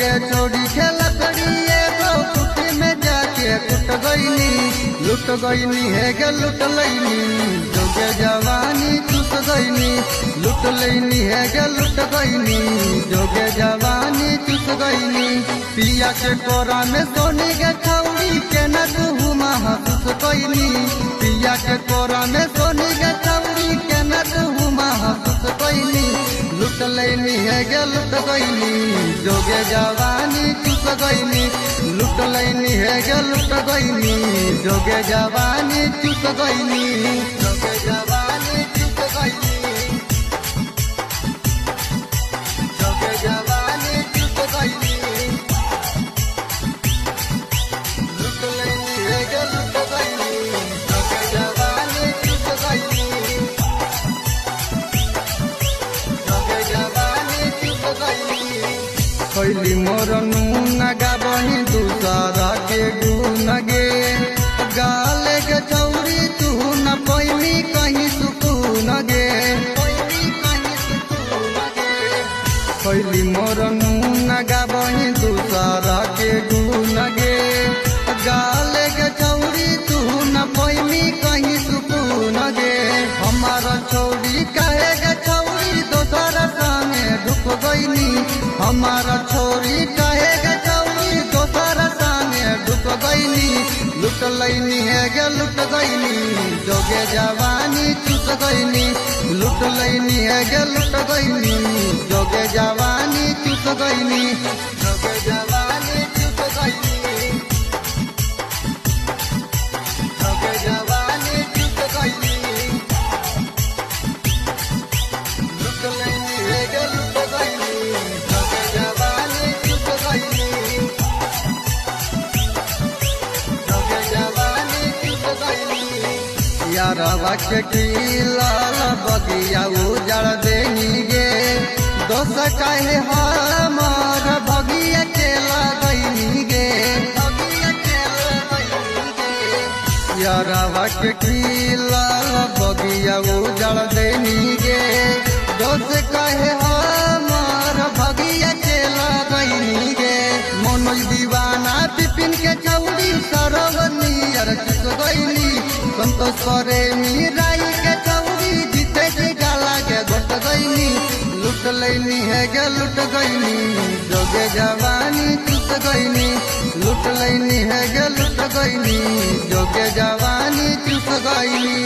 के छोड़ी के लकड़िए तो कुटी में जाके कुट गईनी, लुट गईनी है गे लुट लईनी, जोगे जवानी चुस गईनी, लुट लईनी है गे लुट गईनी, जोगे जवानी चुस गईनी। पिया के कोरा में सोनी के छौड़ी के न तू महसूस गईनी, पिया के कोरा में सोनी के छौड़ी के न तू महसूस गईनी, लुट लईनी है गे लुट गईनी, जोगे जवानी चुस गईनी, लुट लईनी है गे लुट गईनी, जोगे जवानी चुस गईनी, जोगे जवानी चुस गईनी, जोगे जवानी चुस गईनी, लुट लईनी है गे लुट गईनी, जोगे जवानी चुस गईनी, जोगे जवानी चुस गईनी। कैली मोर नून गाबही दूसरा के गुन गे, गाले के छौड़ी तू न पैनी कहीं सुकून गे, कैली मोर नून गाबही दूसरा के गुन गे, गाले के छौड़ी तू न पैनी कहीं सुकून गे। हमारा छौड़ी कहे गे छौड़ी दोसर संगे ढुक गईनी, हमारा छोरी कहे गे छौड़ी दोसर संगे ढुक गईनी, लुट लईनी है गे लुट गईनी, जोगे जवानी चुस गईनी, लुट लईनी है गे लुट गईनी, जोगे जवानी चुस गईनी, जोगे जवानी चुस गईनी, जोगे जवानी चुस गईनी, लुट लईनी है गे लुट गईनी, जोगे जवानी चुस गईनी, जोगे जवानी चुस गईनी। यारवा के लाल बगिया उजड़ देनी गे, दोस कहे हमार भगिया के लगैनी गे, भगिया के लगैनी गे। यारवा के लाल बगिया उजड़ देनी गे, दोस कहे हमार भगिया के लगैनी गे। मनोज दीवाना बिपिन के छौड़ी सरवनियर चुस गईनी, संतोष करे मीराई के छौड़ी जीते जी गाला के घट गईनी, लुट लईनी है गे लुट गईनी, जोगे जवानी चुस गईनी, लुट लईनी है गे लुट गईनी, जोगे जवानी चुस गईनी।